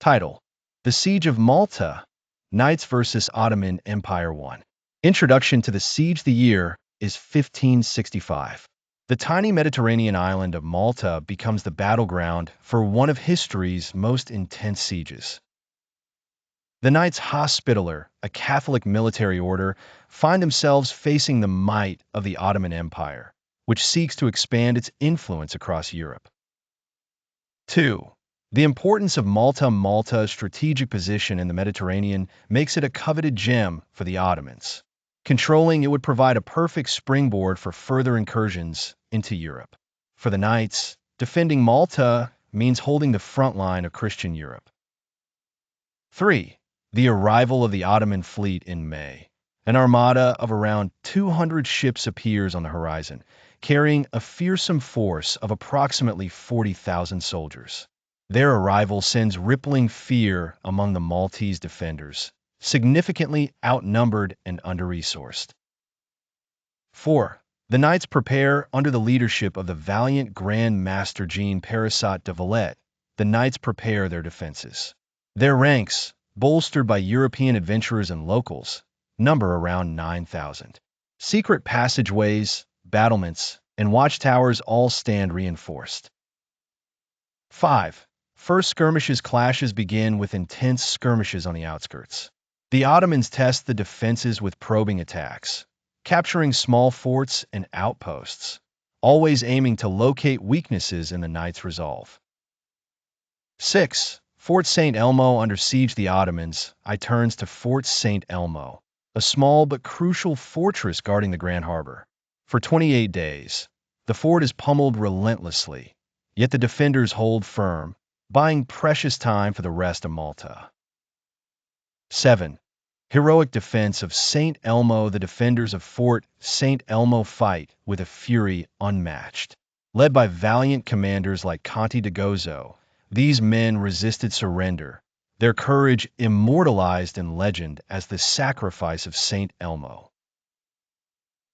Title: The Siege of Malta, Knights vs. Ottoman Empire 1. Introduction to the siege. The year is 1565. The tiny Mediterranean island of Malta becomes the battleground for one of history's most intense sieges. The Knights Hospitaller, a Catholic military order, find themselves facing the might of the Ottoman Empire, which seeks to expand its influence across Europe. 2. The importance of Malta. Malta's strategic position in the Mediterranean makes it a coveted gem for the Ottomans. Controlling it would provide a perfect springboard for further incursions into Europe. For the Knights, defending Malta means holding the front line of Christian Europe. 3. The arrival of the Ottoman fleet in May. An armada of around 200 ships appears on the horizon, carrying a fearsome force of approximately 40,000 soldiers. Their arrival sends rippling fear among the Maltese defenders, significantly outnumbered and under-resourced. 4. The Knights prepare under the leadership of the valiant Grand Master Jean Parasat de Valette. The Knights prepare their defenses. Their ranks, bolstered by European adventurers and locals, number around 9,000. Secret passageways, battlements, and watchtowers all stand reinforced. 5. First skirmishes. Clashes begin with intense skirmishes on the outskirts. The Ottomans test the defenses with probing attacks, capturing small forts and outposts, always aiming to locate weaknesses in the Knights' resolve. 6. Fort St. Elmo under siege. The Ottomans turns to Fort St. Elmo, a small but crucial fortress guarding the Grand Harbor. For 28 days, the fort is pummeled relentlessly, yet the defenders hold firm, buying precious time for the rest of Malta. 7. Heroic defense of St. Elmo. The defenders of Fort St. Elmo fight with a fury unmatched. Led by valiant commanders like Conte de Gozo, these men resisted surrender, their courage immortalized in legend as the sacrifice of St. Elmo.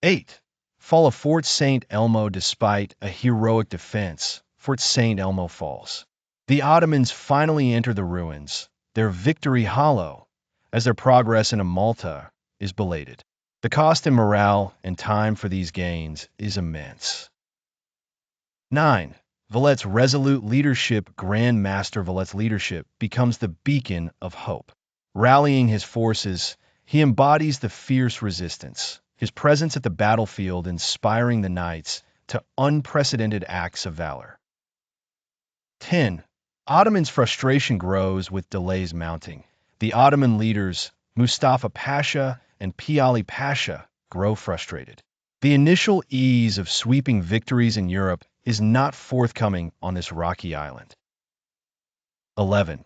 8. Fall of Fort St. Elmo. Despite a heroic defense, Fort St. Elmo falls. The Ottomans finally enter the ruins, their victory hollow, as their progress into Malta is belated. The cost in morale and time for these gains is immense. 9. Valette's resolute leadership. Grand Master Valette's leadership becomes the beacon of hope. Rallying his forces, he embodies the fierce resistance, his presence at the battlefield inspiring the Knights to unprecedented acts of valor. 10. Ottoman's frustration grows with delays mounting. The Ottoman leaders, Mustafa Pasha and Piali Pasha, grow frustrated. The initial ease of sweeping victories in Europe is not forthcoming on this rocky island. 11.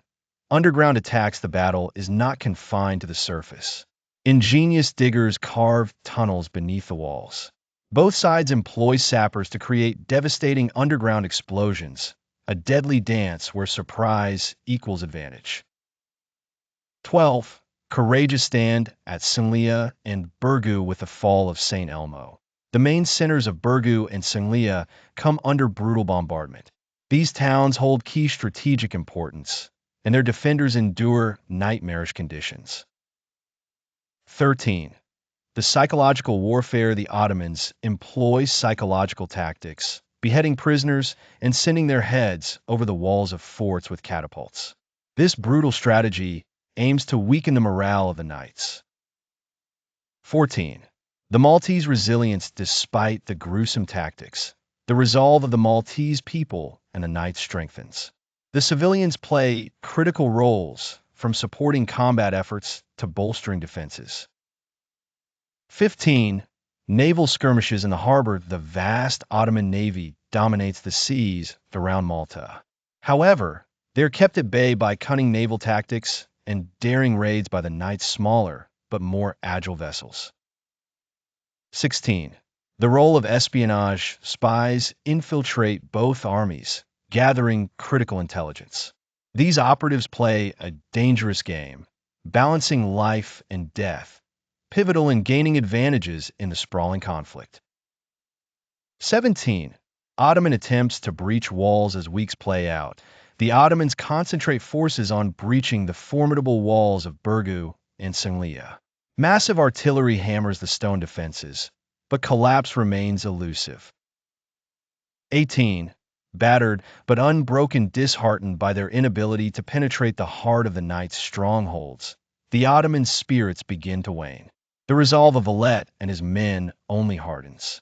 Underground attacks. The battle is not confined to the surface. Ingenious diggers carve tunnels beneath the walls. Both sides employ sappers to create devastating underground explosions, a deadly dance where surprise equals advantage. 12. Courageous stand at Senglea and Birgu. With the fall of St. Elmo, the main centers of Birgu and Senglea come under brutal bombardment. These towns hold key strategic importance, and their defenders endure nightmarish conditions. 13. The psychological warfare. The Ottomans employ psychological tactics, beheading prisoners and sending their heads over the walls of forts with catapults. This brutal strategy aims to weaken the morale of the Knights. 14. The Maltese resilience. Despite the gruesome tactics, the resolve of the Maltese people and the Knights strengthens. The civilians play critical roles, from supporting combat efforts to bolstering defenses. 15. Naval skirmishes in the harbor. The vast Ottoman navy dominates the seas around Malta. However, they are kept at bay by cunning naval tactics and daring raids by the Knights' smaller but more agile vessels. 16. The role of espionage. Spies infiltrate both armies, gathering critical intelligence. These operatives play a dangerous game, balancing life and death, pivotal in gaining advantages in the sprawling conflict. 17. Ottoman attempts to breach walls. As weeks play out, the Ottomans concentrate forces on breaching the formidable walls of Birgu and Senglea. Massive artillery hammers the stone defenses, but collapse remains elusive. 18. Battered, but unbroken, disheartened by their inability to penetrate the heart of the knight's strongholds, the Ottoman spirits begin to wane. The resolve of Valette and his men only hardens.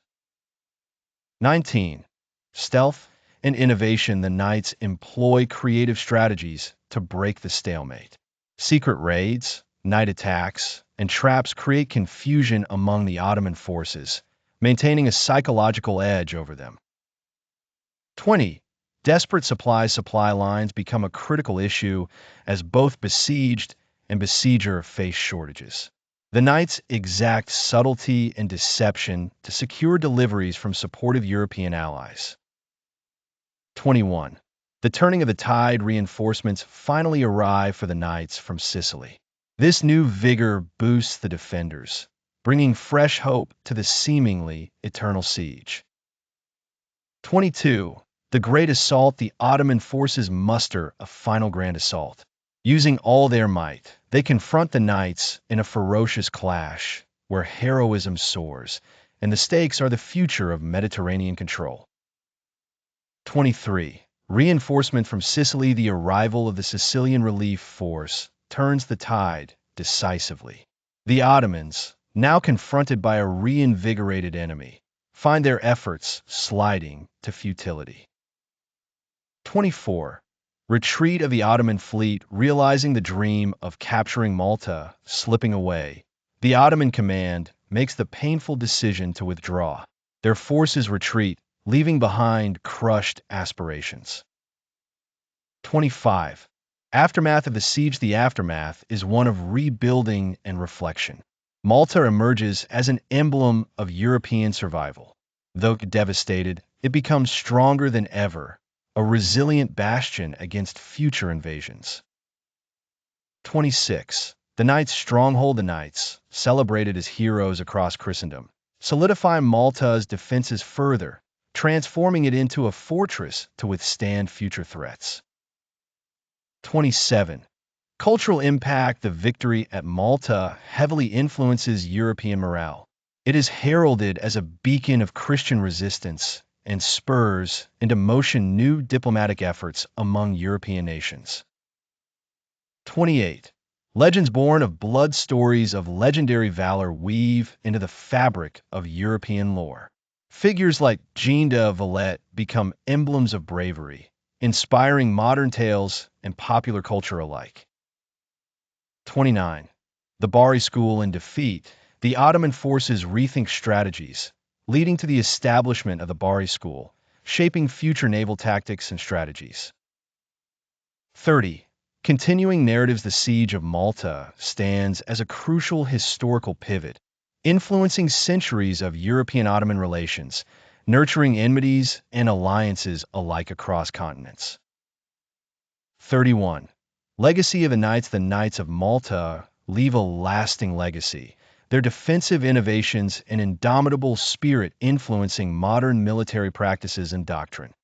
19. Stealth and innovation. The knights employ creative strategies to break the stalemate. Secret raids, night attacks, and traps create confusion among the Ottoman forces, maintaining a psychological edge over them. 20. Desperate supply lines become a critical issue as both besieged and besieger face shortages. The knights exact subtlety and deception to secure deliveries from supportive European allies. 21. The turning of the tide. Reinforcements finally arrive for the knights from Sicily. This new vigor boosts the defenders, bringing fresh hope to the seemingly eternal siege. 22. The Great Assault. The Ottoman forces muster a final grand assault. Using all their might, they confront the knights in a ferocious clash where heroism soars, and the stakes are the future of Mediterranean control. 23. Reinforcement from Sicily. The arrival of the Sicilian relief force turns the tide decisively. The Ottomans, now confronted by a reinvigorated enemy, find their efforts sliding to futility. 24. Retreat of the Ottoman fleet. Realizing the dream of capturing Malta slipping away, the Ottoman command makes the painful decision to withdraw. Their forces retreat, leaving behind crushed aspirations. 25. Aftermath of the siege. The aftermath is one of rebuilding and reflection. Malta emerges as an emblem of European survival. Though devastated, it becomes stronger than ever, a resilient bastion against future invasions. 26. The Knights' stronghold. The Knights, celebrated as heroes across Christendom, solidify Malta's defenses further, transforming it into a fortress to withstand future threats. 27. Cultural impact. The victory at Malta heavily influences European morale. It is heralded as a beacon of Christian resistance and spurs into motion new diplomatic efforts among European nations. 28. Legends born of blood. Stories of legendary valor weave into the fabric of European lore. Figures like Jean de Valette become emblems of bravery, inspiring modern tales and popular culture alike. 29. The Bari School in defeat. The Ottoman forces rethink strategies, leading to the establishment of the Bari School, shaping future naval tactics and strategies. 30. Continuing narratives. The Siege of Malta stands as a crucial historical pivot, influencing centuries of European-Ottoman relations, nurturing enmities and alliances alike across continents. 31. Legacy of the Knights. The Knights of Malta leave a lasting legacy, their defensive innovations and indomitable spirit influencing modern military practices and doctrine.